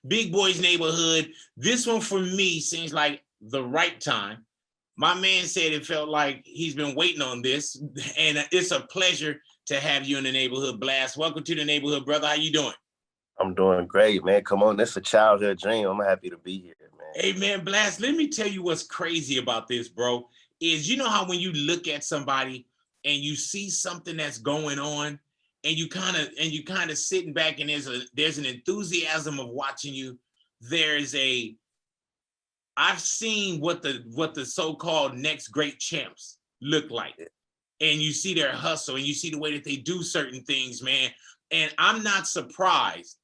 Big Boy's Neighborhood. This one for me seems like the right time. My man said it felt like he's been waiting on this, and it's a pleasure to have you in the neighborhood. Blxst, welcome to the neighborhood, brother. How you doing? I'm doing great, man. Come on, this is a childhood dream. I'm happy to be here, man. Hey, man, Blxst, let me tell you what's crazy about this, bro, is you know how when you look at somebody and you see something that's going on and you kind of sitting back and there's an enthusiasm of watching you. I've seen what the so-called next great champs look like. And you see their hustle and you see the way that they do certain things, man. And I'm not surprised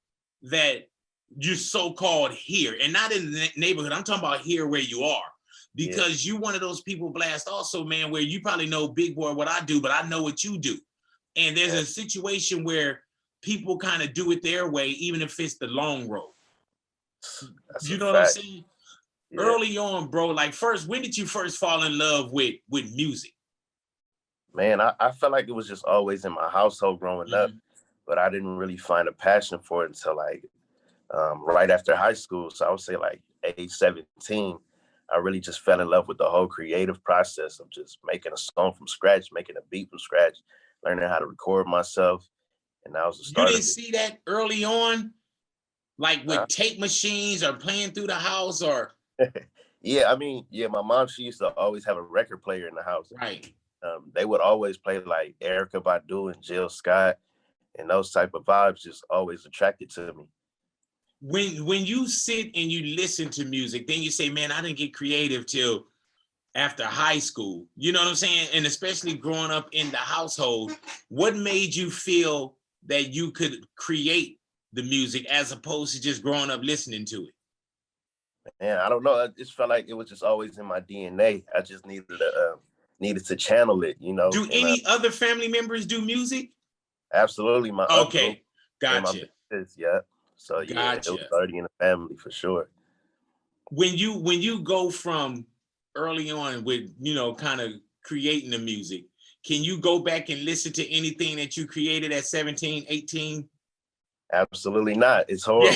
that you're so-called here and not in the neighborhood. I'm talking about here where you are, because you're one of those people, Blxst, also, man, where you probably know, Big Boy, what I do, but I know what you do. And there's a situation where people kind of do it their way, even if it's the long road. That's you a know what I'm fact. saying? Yeah. Early on, bro, like when did you first fall in love with music? Man, I felt like it was just always in my household growing up, but I didn't really find a passion for it until like right after high school. So I would say like age 17, I really just fell in love with the whole creative process of just making a song from scratch, making a beat from scratch, learning how to record myself. And that was the You start of didn't it. see that early on, like with tape machines or playing through the house or? Yeah, I mean, my mom, she used to always have a record player in the house. Right. They would always play like Erica Badu and Jill Scott, and those type of vibes just always attracted to me. When you sit and you listen to music, then you say, man, I didn't get creative till after high school. You know what I'm saying? And especially growing up in the household, what made you feel that you could create the music as opposed to just growing up listening to it? Man, I don't know. I just felt like it was just always in my DNA. I just needed to channel it, you know. Do any other family members do music? Absolutely, my uncle. Gotcha. And my sisters, yeah. So yeah, it was already in the family for sure. When you go from early on with, kind of creating the music, can you go back and listen to anything that you created at 17, 18? Absolutely not. It's horrible.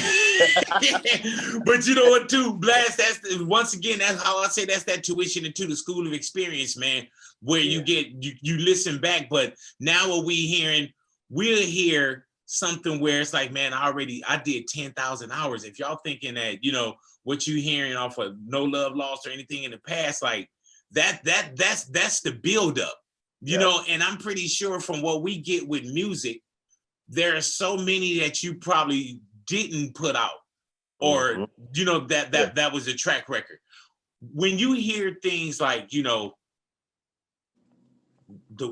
But you know what, too, Blxst, once again, that's how I say that's that tuition into the school of experience, man, where you listen back. But now what we'll hear something where it's like, man, I did 10,000 hours. If y'all thinking that, what you hearing off of No Love Lost or anything in the past, like that's the buildup, you know. And I'm pretty sure from what we get with music, there are so many that you probably didn't put out, or that was a track record. When you hear things like, the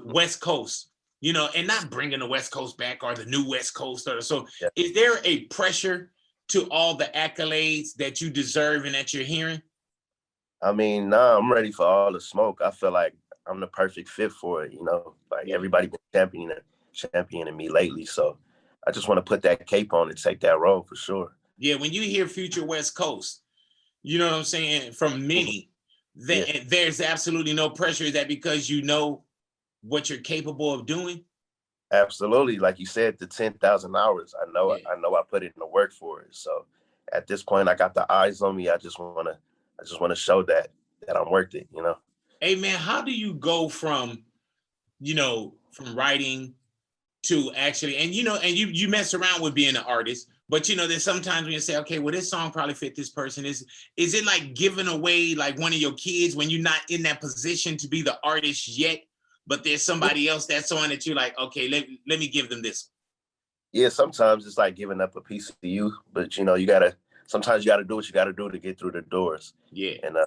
West Coast, and not bringing the West Coast back or the new West Coast is there a pressure to all the accolades that you deserve and that you're hearing? I mean, nah, I'm ready for all the smoke. I feel like I'm the perfect fit for it, like everybody been championing me lately. So I just want to put that cape on and take that role for sure. Yeah, when you hear Future West Coast, you know what I'm saying, from many, there's absolutely no pressure. Is that because you know what you're capable of doing? Absolutely. Like you said, the 10,000 hours, I know I put in the work for it. So at this point, I got the eyes on me. I just want to show that I'm worth it, Hey man, how do you go from writing to actually, and you mess around with being an artist, but there's sometimes when you say, okay, well, this song probably fit this person. Is it like giving away like one of your kids when you're not in that position to be the artist yet, but there's somebody else that's on that you're like, okay, let me give them this one? Yeah, sometimes it's like giving up a piece of you, but sometimes you gotta do what you gotta do to get through the doors. Yeah. And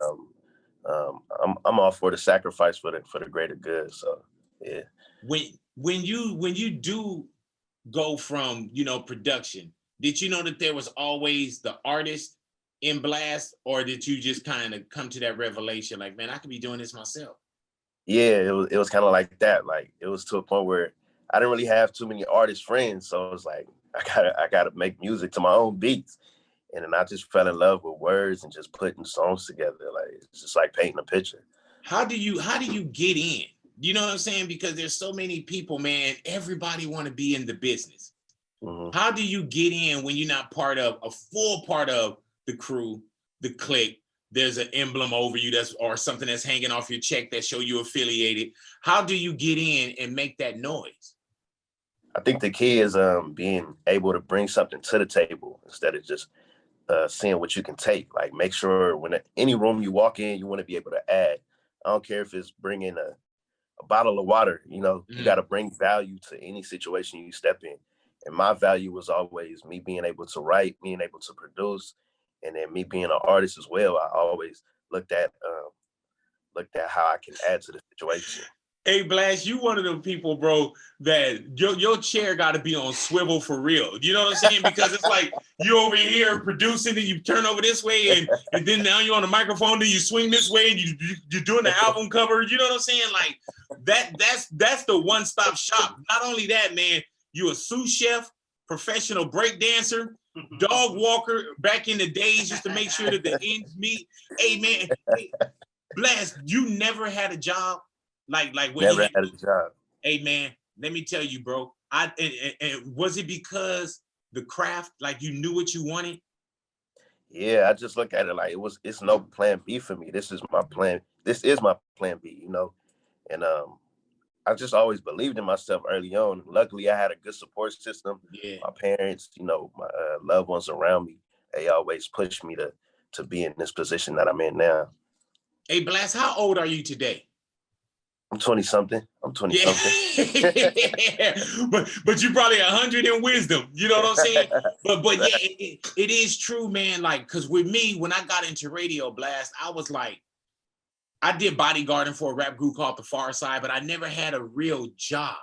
I'm all for the sacrifice for the greater good. So yeah. When you do go from production, did you know that there was always the artist in Blxst, or did you just kind of come to that revelation like, man, I could be doing this myself? Yeah, it was kind of like that. Like it was to a point where I didn't really have too many artist friends, so it was like I gotta make music to my own beats. And then I just fell in love with words and just putting songs together. Like it's just like painting a picture. How do you get in? You know what I'm saying? Because there's so many people, man. Everybody want to be in the business. How do you get in when you're not part of a full part of the crew, the clique? There's an emblem over you or something that's hanging off your check that show you affiliated. How do you get in and make that noise? I think the key is being able to bring something to the table instead of just seeing what you can take. Like, make sure when any room you walk in, you want to be able to add. I don't care if it's bringing a bottle of water, you know, you got to bring value to any situation you step in. And my value was always me being able to write, being able to produce, and then me being an artist as well. I always looked at how I can add to the situation. Hey, Blxst, you one of them people, bro, that your chair got to be on swivel for real. You know what I'm saying? Because it's like you over here producing and you turn over this way and then now you're on the microphone, then you swing this way and you're doing the album cover. You know what I'm saying? Like that's the one-stop shop. Not only that, man, you a sous chef, professional break dancer, dog walker back in the days just to make sure that the ends meet. Hey, man, Blxst, you never had a job? Like when never had a job. Hey, man, let me tell you, bro. And was it because the craft, like you knew what you wanted? Yeah, I just look at it like it's no plan B for me. This is my plan. This is my plan B, you know. And I just always believed in myself early on. Luckily, I had a good support system. Yeah. My parents, you know, my loved ones around me, they always pushed me to be in this position that I'm in now. Hey, Blxst, how old are you today? I'm 20-something. I'm 20-something. Yeah. but you probably 100 in wisdom. You know what I'm saying? But yeah, it is true, man. Like, because with me, when I got into radio, Blxst, I was like, I did bodyguarding for a rap group called The Far Side, but I never had a real job.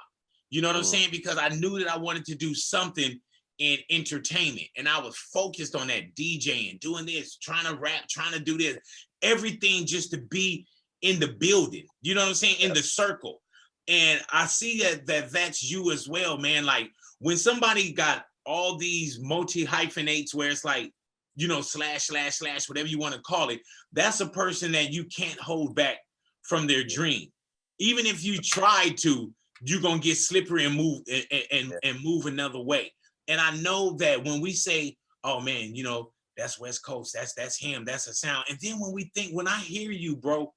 You know what I'm saying? Because I knew that I wanted to do something in entertainment. And I was focused on that DJing, doing this, trying to rap, trying to do this, everything just to be in the building, you know what I'm saying? In the circle. And I see that's you as well, man. Like when somebody got all these multi-hyphenates where it's like, you know, slash, whatever you want to call it, that's a person that you can't hold back from their dream. Even if you try to, you're going to get slippery and move and move another way. And I know that when we say, oh man, you know, that's West Coast, that's him, that's a sound. And then when I hear you, bro,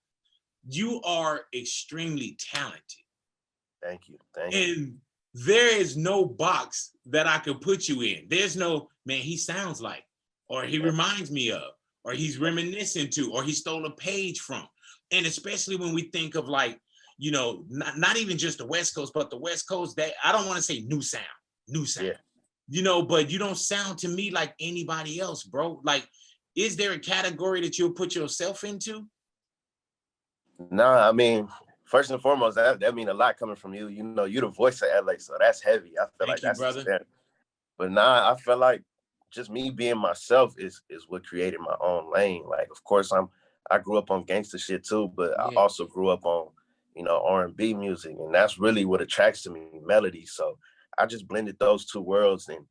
you are extremely talented. Thank you. And there is no box that I could put you in. There's no, man, he sounds like, or he reminds me of, or he's reminiscent to, or he stole a page from. And especially when we think of like, you know, not even just the West Coast, but the West Coast, that I don't want to say new sound. Yeah. You know, but you don't sound to me like anybody else, bro. Like, is there a category that you'll put yourself into? Nah, I mean, first and foremost, that mean a lot coming from you. You know, you're the voice of LA, so that's heavy. I feel like that's brother. But nah, I feel like just me being myself is what created my own lane. Like, of course, I grew up on gangster shit too, but I also grew up on, you know, R&B music, and that's really what attracts to me, melody. So I just blended those two worlds, and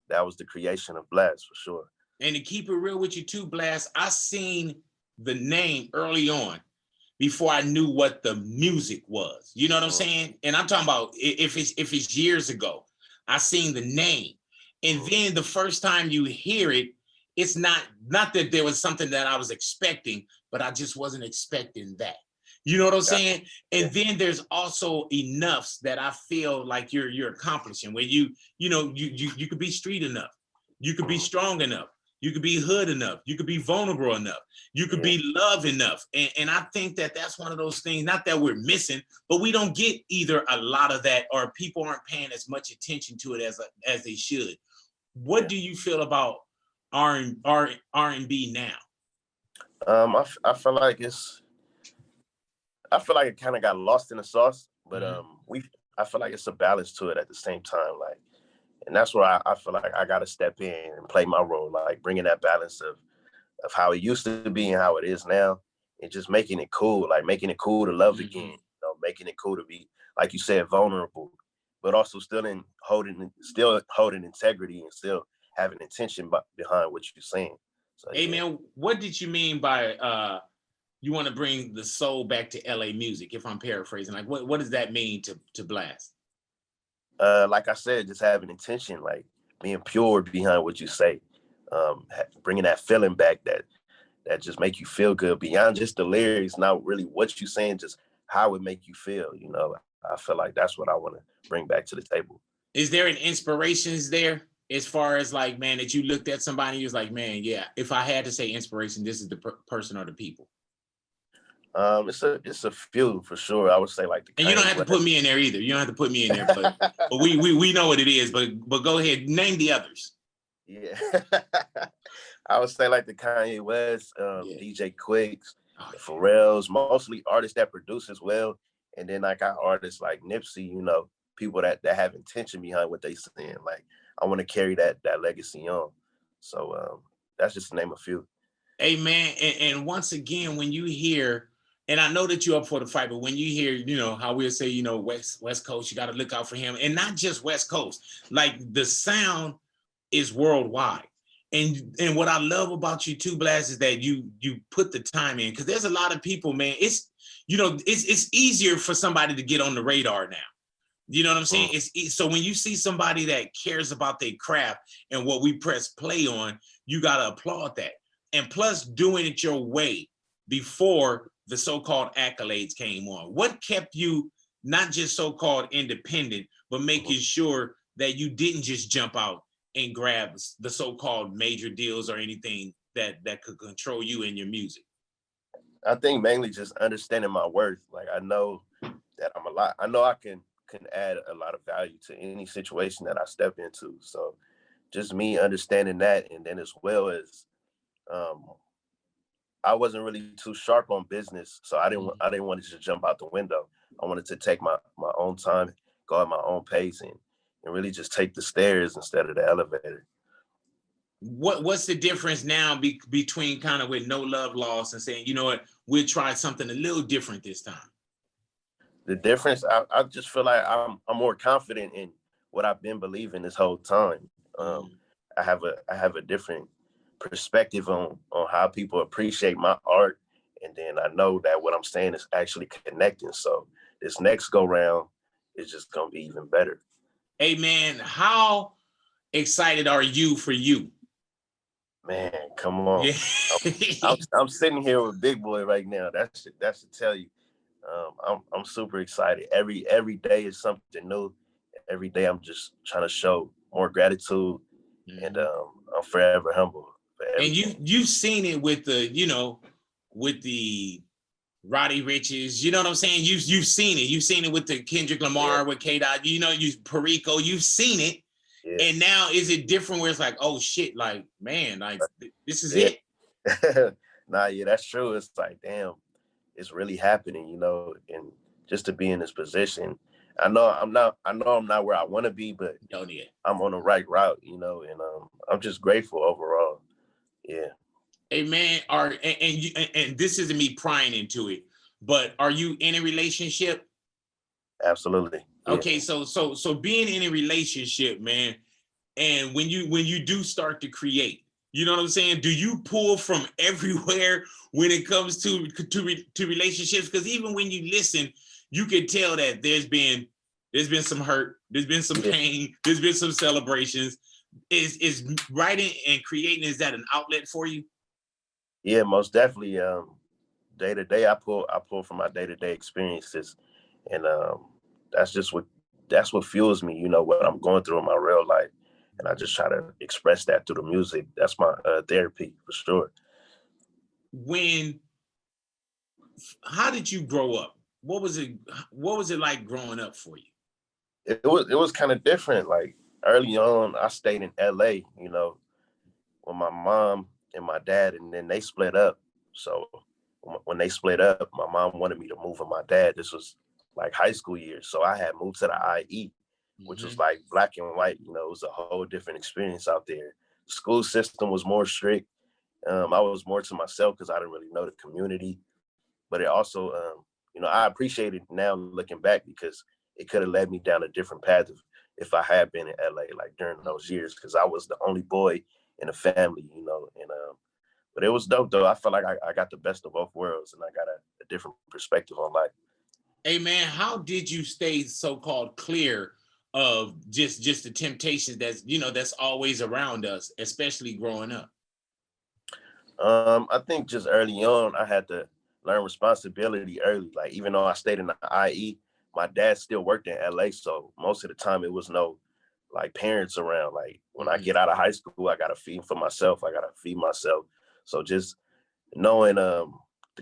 that was the creation of Blxst for sure. And to keep it real with you too, Blxst, I seen the name early on before I knew what the music was. You know what I'm saying? And I'm talking about if it's years ago, I seen the name. And then the first time you hear it, it's not that there was something that I was expecting, but I just wasn't expecting that. You know what I'm saying? And then there's also enoughs that I feel like you're accomplishing, where you could be street enough, you could be strong enough, you could be hood enough, you could be vulnerable enough, you could be love enough. And I think that that's one of those things, not that we're missing, but we don't get either a lot of that, or people aren't paying as much attention to it as they should. What do you feel about R&B now? I feel like it kind of got lost in the sauce, but I feel like it's a balance to it at the same time. Like, and that's where I feel like I got to step in and play my role, like bringing that balance of how it used to be and how it is now, and just making it cool, like making it cool to love again, you know, making it cool to be, like you said, vulnerable, but also still holding integrity and still having intention behind what you're saying. So, hey man, what did you mean by you want to bring the soul back to LA music? If I'm paraphrasing, like what does that mean to Blxst? Like I said, just having intention, like being pure behind what you say, bringing that feeling back that just make you feel good beyond just the lyrics, not really what you saying, just how it make you feel. You know, I feel like that's what I want to bring back to the table. Is there an inspirations there as far as like, man, that you looked at somebody, you was like, man, yeah, if I had to say inspiration, this is the person or the people? It's a few for sure. I would say like the And you don't have to put me in there either. You don't have to put me in there, but we know what it is. But go ahead, name the others. Yeah, I would say like the Kanye West, DJ Quicks, the Pharrells, mostly artists that produce as well. And then I got artists like Nipsey, you know, people that have intention behind what they saying. Like I want to carry that legacy on. So that's just to name a few. Hey man, and once again, when you hear, and I know that you're up for the fight, but when you hear, you know, how we'll say, you know, West Coast, you got to look out for him. And not just West Coast, like the sound is worldwide. And what I love about you too, Blxst, is that you put the time in, because there's a lot of people, man. It's, you know, it's easier for somebody to get on the radar now. You know what I'm saying? So when you see somebody that cares about their craft and what we press play on, you got to applaud that. And plus doing it your way before the so-called accolades came on. What kept you not just so-called independent, but making sure that you didn't just jump out and grab the so-called major deals or anything that could control you and your music? I think mainly just understanding my worth. Like I know that I know I can add a lot of value to any situation that I step into. So just me understanding that, and then as well as I wasn't really too sharp on business, so I didn't want to just jump out the window. I wanted to take my own time, go at my own pace, and really just take the stairs instead of the elevator. What's the difference now between kind of with No Love Lost and saying, you know what, we'll try something a little different this time? The difference, I just feel like I'm more confident in what I've been believing this whole time. I have a different perspective on how people appreciate my art, and then I know that what I'm saying is actually connecting. So this next go round is just gonna be even better. Hey man, how excited are you for you? Man, come on. Yeah. I'm sitting here with Big Boy right now. That should tell you. I'm super excited. Every day is something new. Every day I'm just trying to show more gratitude, and I'm forever humble. And you've seen it with the, you know, with the Roddy Riches, you know what I'm saying? You've seen it. You've seen it with the Kendrick Lamar, with K-Dot, you know, you Perico, you've seen it. Yeah. And now is it different where it's like, oh shit, like, man, like this is it? Nah, yeah, that's true. It's like, damn, it's really happening, you know, and just to be in this position. I know I'm not where I want to be, but I'm on the right route, you know, and I'm just grateful overall. Yeah. Hey man, and this isn't me prying into it, but are you in a relationship? Absolutely. Yeah. Okay, so being in a relationship, man, and when you do start to create, you know what I'm saying? Do you pull from everywhere when it comes to relationships? Because even when you listen, you can tell that there's been some hurt, there's been some pain, there's been some celebrations. Is writing and creating, is that an outlet for you? Yeah, most definitely. Day to day, I pull from my day-to-day experiences, and that's what fuels me. You know, what I'm going through in my real life, and I just try to express that through the music. That's my therapy for sure. How did you grow up? What was it like growing up for you? It was kind of different. Like early on, I stayed in LA, you know, with my mom and my dad, and then they split up. So when they split up, my mom wanted me to move with my dad. This was like high school years. So I had moved to the IE, which was like black and white. You know, it was a whole different experience out there. The school system was more strict. I was more to myself because I didn't really know the community. But it also, you know, I appreciate it now looking back, because it could have led me down a different path if I had been in LA, like during those years, because I was the only boy in the family, you know, and but it was dope though. I felt like I got the best of both worlds, and I got a different perspective on life. Hey man, how did you stay so-called clear of just the temptations that's, you know, that's always around us, especially growing up? I think just early on, I had to learn responsibility early. Like, even though I stayed in the IE, my dad still worked in LA. So most of the time it was no like parents around. Like when I get out of high school, I gotta feed for myself. I gotta feed myself. So just knowing the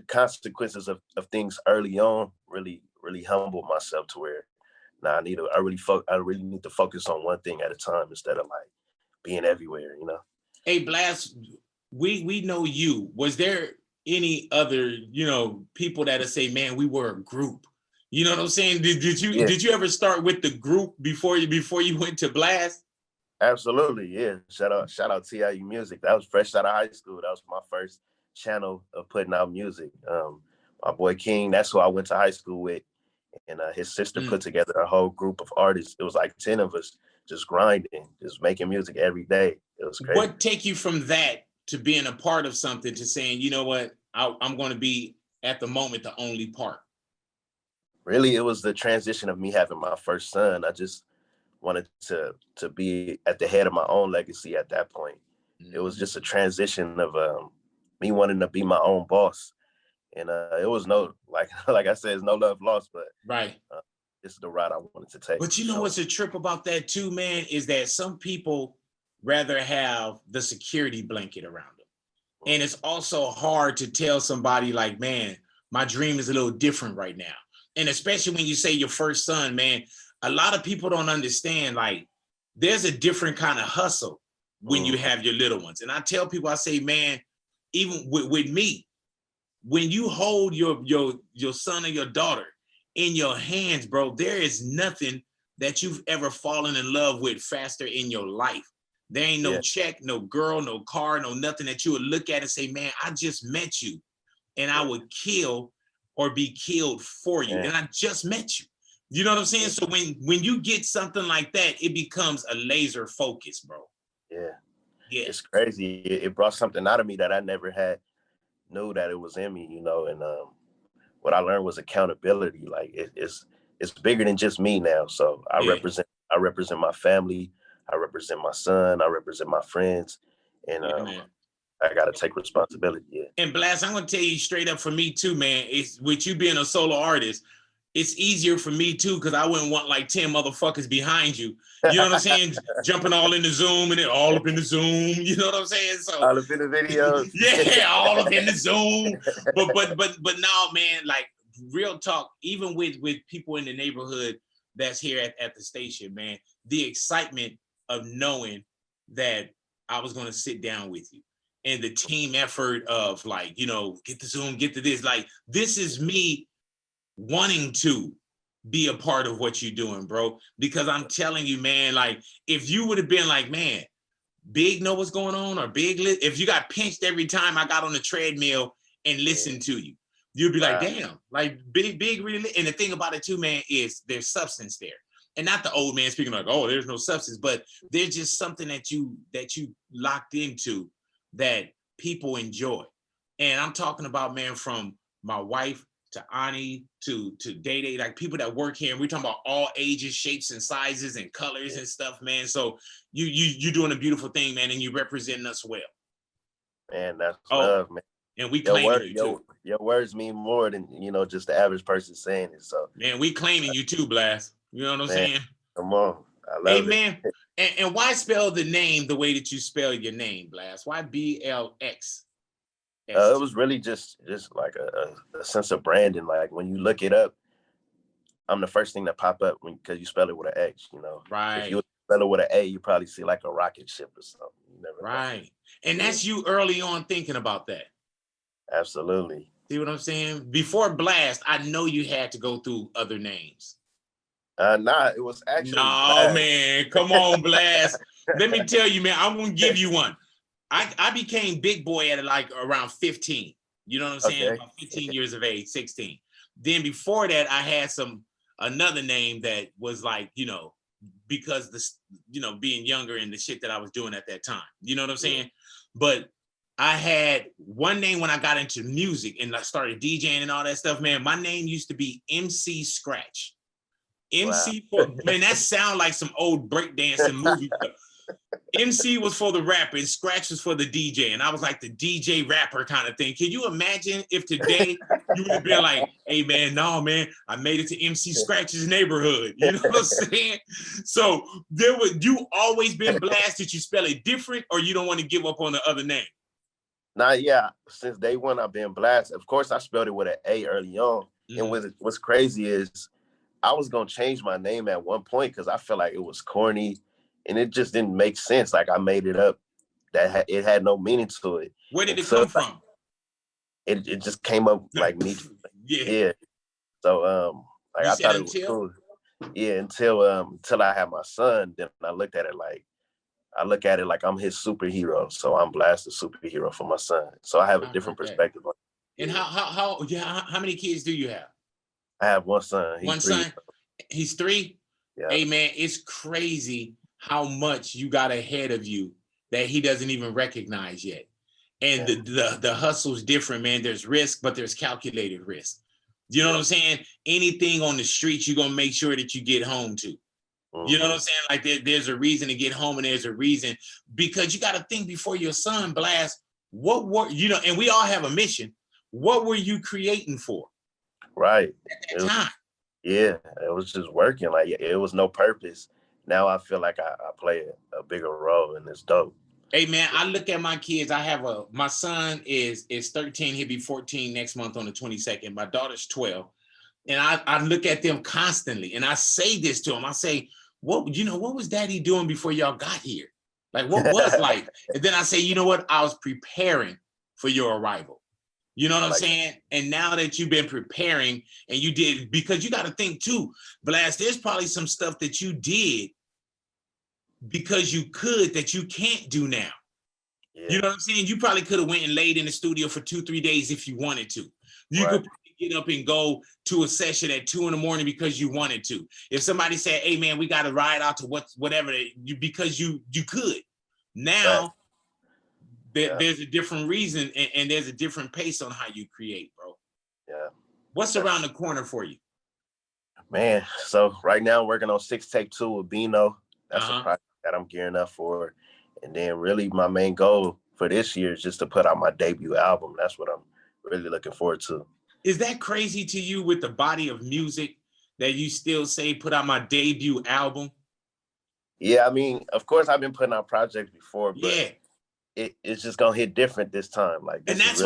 consequences of things early on really humbled myself to where now I really need to focus on one thing at a time instead of like being everywhere, you know. Hey, Blxst, we know you. Was there any other, you know, people that'll say, man, we were a group? You know what I'm saying? Yeah, did you ever start with the group before you went to Blxst? absolutely. Yeah. Shout out TIU Music. That was fresh out of high school. That was my first channel of putting out music. My boy King, that's who I went to high school with. And his sister put together a whole group of artists. It was like 10 of us just grinding, just making music every day. It was crazy. What take you from that to being a part of something to saying, you know what, I'm going to be at the moment the only part? Really, it was the transition of me having my first son. I just wanted to be at the head of my own legacy at that point. It was just a transition of me wanting to be my own boss. And it was no, like like I said, it's no love lost, but Right. it's the route I wanted to take. But you know what's a trip about that too, man, is that some people rather have the security blanket around them. And it's also hard to tell somebody like, man, my dream is a little different right now. And especially when you say your first son, man, a lot of people don't understand, like, there's a different kind of hustle when you have your little ones. And I tell people, I say, man, even with me, when you hold your son or your daughter in your hands, bro, there is nothing that you've ever fallen in love with faster in your life. There ain't no check, no girl, no car, no nothing that you would look at and say, man, I just met you and I would kill or be killed for you. And I just met you. You know what I'm saying? So when you get something like that, it becomes a laser focus, bro. Yeah. Yeah. It's crazy. It brought something out of me that I never had knew that it was in me, you know. And what I learned was accountability. Like it's bigger than just me now. So I represent my family, I represent my son, I represent my friends, and I gotta take responsibility. Yeah. And Blxst, I'm gonna tell you straight up, for me too, man. It's with you being a solo artist, it's easier for me too, because I wouldn't want like 10 motherfuckers behind you. You know what I'm saying? Jumping all in the Zoom and then all up in the Zoom. You know what I'm saying? So all up in the videos. Yeah, all up in the Zoom. But now, man, like real talk, even with people in the neighborhood that's here at the station, man, the excitement of knowing that I was gonna sit down with you. And the team effort of like, you know, get the Zoom, get to this. Like, this is me wanting to be a part of what you're doing, bro. Because I'm telling you, man, like, if you would have been like, man, Big know what's going on, or Big, if you got pinched every time I got on the treadmill and listened to you, you'd be like, damn, like Big really. And the thing about it too, man, is there's substance there. And not the old man speaking like, oh, there's no substance, but there's just something that you locked into that people enjoy. And I'm talking about, man, from my wife to Ani to Day Day, like people that work here, and we're talking about all ages, shapes, and sizes and colors and stuff, man. So you're doing a beautiful thing, man, and you representing us well. Man, that's love, man. And we claiming you too. Your words mean more than, you know, just the average person saying it. So man, we claiming you too, Blxst. You know what I'm saying? Come on. I love it. Man. And why spell the name the way that you spell your name, Blxst? Why Blxst? It was really just like a sense of branding. Like when you look it up, I'm the first thing that pop up because you spell it with an X, you know. Right. If you spell it with an A, you probably see like a rocket ship or something. You never know. And that's you early on thinking about that. Absolutely. See what I'm saying? Before Blxst, I know you had to go through other names. Nah, it was actually Blxst. Man, come on, Blxst. Let me tell you, man, I'm gonna give you one. I became Big Boy at like around 15. You know what I'm saying? About 15 years of age, 16. Then before that, I had another name that was like, you know, because being younger and the shit that I was doing at that time. You know what I'm saying? But I had one name when I got into music and I started DJing and all that stuff, man. My name used to be MC Scratch. Wow. MC for, man, that sound like some old breakdancing movie. MC was for the rapper and Scratch was for the DJ. And I was like the DJ rapper kind of thing. Can you imagine if today you would have been like, hey man, no man, I made it to MC Scratch's neighborhood. You know what I'm saying? So you always been Blxst. Did you spell it different or you don't want to give up on the other name? Nah, yeah. Since day one, I've been Blxst. Of course, I spelled it with an A early on. And what's crazy is I was gonna change my name at one point because I felt like it was corny and it just didn't make sense. Like I made it up. It had no meaning to it. Where did it come from? It just came up like me. Yeah. So like I thought it was cool. Yeah, until I had my son, then I look at it like I'm his superhero. So I'm Blxst, the superhero for my son. So I have a different perspective on it. And how many kids do you have? I have one son. One son. He's 3. Yeah. Hey man, it's crazy how much you got ahead of you that he doesn't even recognize yet. And the hustle's different, man. There's risk, but there's calculated risk. You know what I'm saying? Anything on the streets, you're gonna make sure that you get home to. You know what I'm saying? Like there's a reason to get home, and there's a reason because you got to think before your son Blxst. What were and we all have a mission. What were you creating for? Right. At that time. Yeah, it was just working. Like it was no purpose. Now I feel like I play a bigger role, and it's dope. Hey man, I look at my kids. I have my son is 13. He'll be 14 next month on the 22nd. My daughter's 12, and I look at them constantly, and I say this to them. I say, what was Daddy doing before y'all got here? Like what was life? And then I say, you know what? I was preparing for your arrival. You know what I'm saying? And now that you've been preparing and you did, because you got to think too, Blxst, there's probably some stuff that you did because you could that you can't do now. Yeah. You know what I'm saying? You probably could have went and laid in the studio for 2-3 days if you wanted to. You could get up and go to a session at 2 a.m. because you wanted to. If somebody said, hey man, we got to ride out to whatever, because you could. Now, there's a different reason and there's a different pace on how you create, bro. Yeah. What's around the corner for you? Man, so right now I'm working on 6 Take 2 with Bino. That's a project that I'm gearing up for. And then really my main goal for this year is just to put out my debut album. That's what I'm really looking forward to. Is that crazy to you with the body of music that you still say put out my debut album? Yeah, I mean, of course I've been putting out projects before, but it's just gonna hit different this time. Like, and that's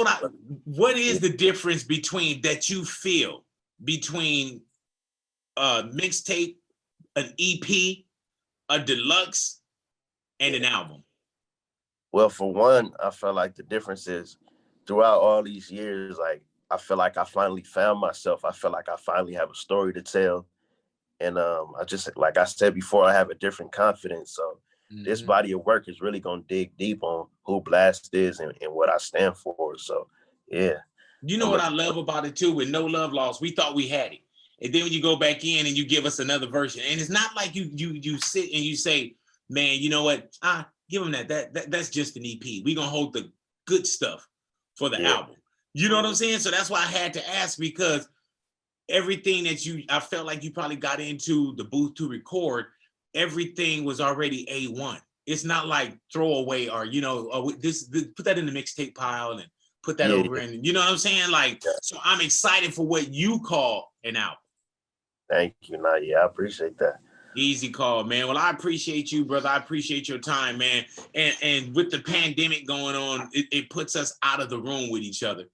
what is the difference between that you feel between a mixtape, an EP, a deluxe, and an album? Well, for one, I felt like the difference is throughout all these years, like I feel like I finally found myself. I feel like I finally have a story to tell. And I just, like I said before, I have a different confidence. So this body of work is really going to dig deep on who Blxst is and what I stand for. So, yeah. You know what I love about it too? With No Love Lost, we thought we had it. And then when you go back in and you give us another version, and it's not like you sit and you say, man, you know what? Give them that's just an EP. We're going to hold the good stuff for the album. You know what I'm saying? So that's why I had to ask, because everything that I felt like you probably got into the booth to record, everything was already A1. It's not like throwaway or, this put that in the mixtape pile and put that over in, you know what I'm saying? Like, so I'm excited for what you call an album. Thank you. I appreciate that. Easy call, man. Well, I appreciate you, brother. I appreciate your time, man. And with the pandemic going on, it puts us out of the room with each other.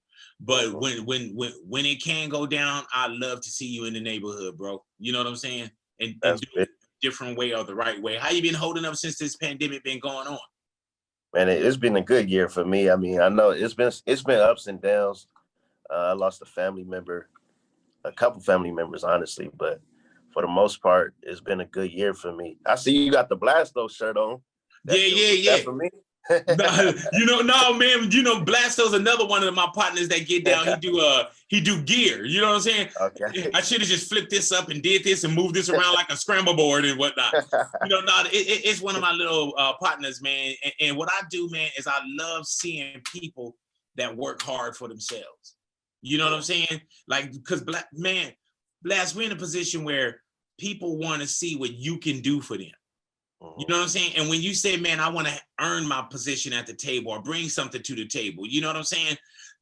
But when it can go down, I love to see you in the neighborhood, bro. You know what I'm saying? And do it a different way or the right way. How you been holding up since this pandemic been going on? Man, it's been a good year for me. I mean, I know it's been ups and downs. I lost a couple family members, honestly, but for the most part, it's been a good year for me. I see you got the Blasto shirt on. Yeah. For me. Man. Blasto's another one of my partners that get down. He do gear. You know what I'm saying? Okay. I should have just flipped this up and did this and moved this around like a scramble board and whatnot. It's one of my little partners, man. And what I do, man, is I love seeing people that work hard for themselves. You know what I'm saying? Like, because Blxst, we're in a position where people want to see what you can do for them. You know what I'm saying? And when you say, man, I want to earn my position at the table or bring something to the table, you know what I'm saying?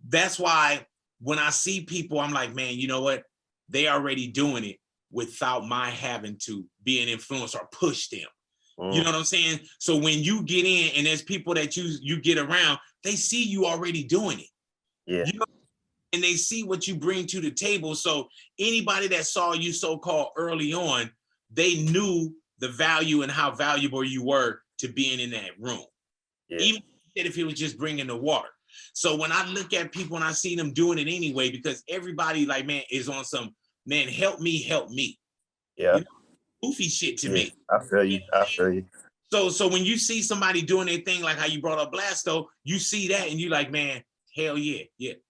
That's why when I see people, I'm like, man, you know what? They already doing it without my having to be an influence or push them. You know what I'm saying? So when you get in and there's people that you get around, they see you already doing it. Yeah. You know, and they see what you bring to the table. So anybody that saw you so-called early on, they knew the value and how valuable you were to being in that room. Yeah. Even if it was just bringing the water. So when I look at people and I see them doing it anyway, because everybody like, man, is on some, man, help me. Yeah. You know, goofy shit to me. I feel you. I feel you. So when you see somebody doing their thing, like how you brought up Blxst, though, you see that and you like, man, hell yeah,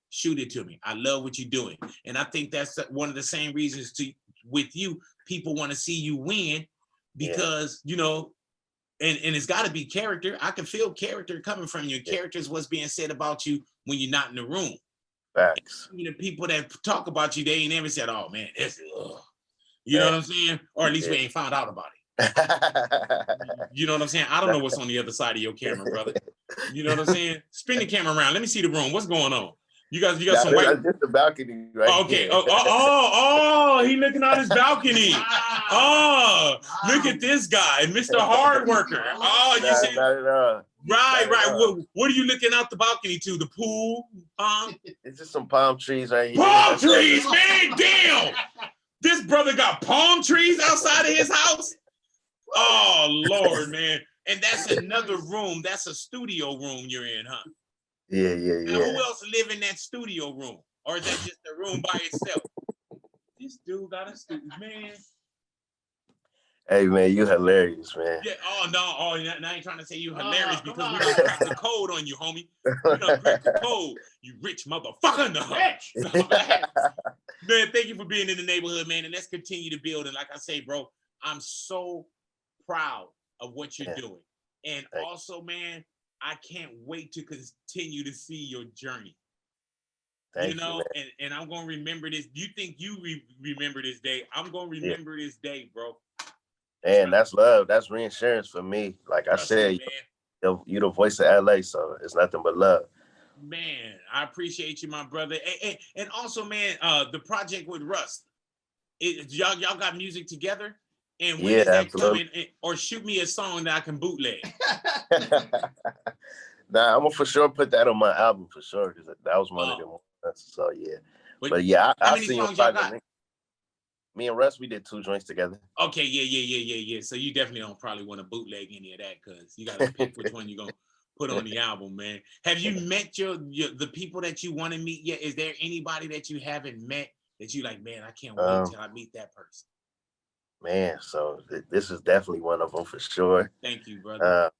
shoot it to me. I love what you're doing. And I think that's one of the same reasons with you, people want to see you win because, you know, and it's got to be character. I can feel character coming from you. Character is what's being said about you when you're not in the room. Facts. The people that talk about you, they ain't never said, oh man, that's you know what I'm saying? Or at least we ain't found out about it. You know what I'm saying? I don't know what's on the other side of your camera, brother. You know what I'm saying? Spin the camera around. Let me see the room. What's going on? You got some white. Just the balcony, right? Okay. Oh, he looking out his balcony. Oh, look at this guy, Mr. Hard Worker. Oh, you see? Right. What are you looking out the balcony to? The pool? It's just some palm trees right here. Palm trees, man. Damn. This brother got palm trees outside of his house. Oh Lord, man. And that's another room. That's a studio room you're in, huh? Yeah. Now, who else live in that studio room? Or is that just a room by itself? This dude got a studio, man. Hey, man, you hilarious, man. Yeah, now I ain't trying to say you hilarious because we done cracked the code on you, homie. We done cracked the code, you rich motherfucker. No. Man, thank you for being in the neighborhood, man, and let's continue to build. And like I say, bro, I'm so proud of what you're doing. And also, man, I can't wait to continue to see your journey. Thank you, and I'm going to remember this. You think you remember this day? I'm going to remember this day, bro. And that's love. That's reinsurance for me. Like I said, you're the voice of LA, so it's nothing but love. Man, I appreciate you, my brother. And also, man, the project with Rust. Y'all got music together? And when is that coming? Or shoot me a song that I can bootleg. Nah, I'm gonna for sure put that on my album for sure because that was one of them. So yeah, but yeah, how many songs y'all got? Me and Russ, we did 2 joints together. Okay, yeah. So you definitely don't probably want to bootleg any of that because you got to pick which one you're gonna put on the album, man. Have you met the people that you want to meet yet? Is there anybody that you haven't met that you like, man, I can't wait till I meet that person? Man, so this is definitely one of them for sure. Thank you, brother.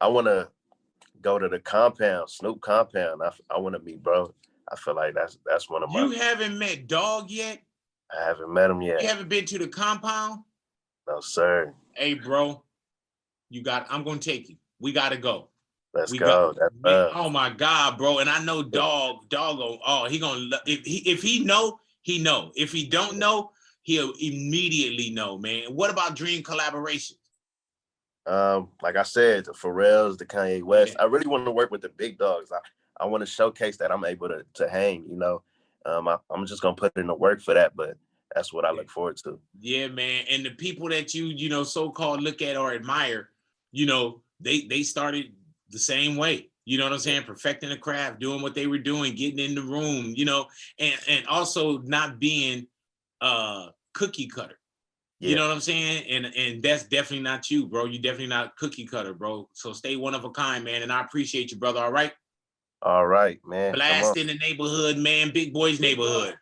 I want to go to the compound, Snoop compound. I want to meet bro. I feel like that's one of my. You haven't met Dogg yet? I haven't met him yet. You haven't been to the compound? No, sir. Hey, bro, I'm gonna take you. We gotta go. Let's go. Oh my God, bro. And I know Dogg. He gonna if he know, he know. If he don't know, he'll immediately know, man. What about dream collaborations? Like I said, the Pharrells, the Kanye West. I really want to work with the big dogs. I want to showcase that I'm able to hang, you know. I'm just gonna put in the work for that, but that's what I look forward to. Yeah, man. And the people that you know, so-called look at or admire, you know, they started the same way. You know what I'm saying? Perfecting the craft, doing what they were doing, getting in the room, you know, and also not being cookie cutter. You know what I'm saying? And that's definitely not you, bro. You definitely not cookie cutter, bro. So stay one of a kind, man. And I appreciate you, brother. All right. All right, man. Blxst in the neighborhood, man. Big Boy's neighborhood.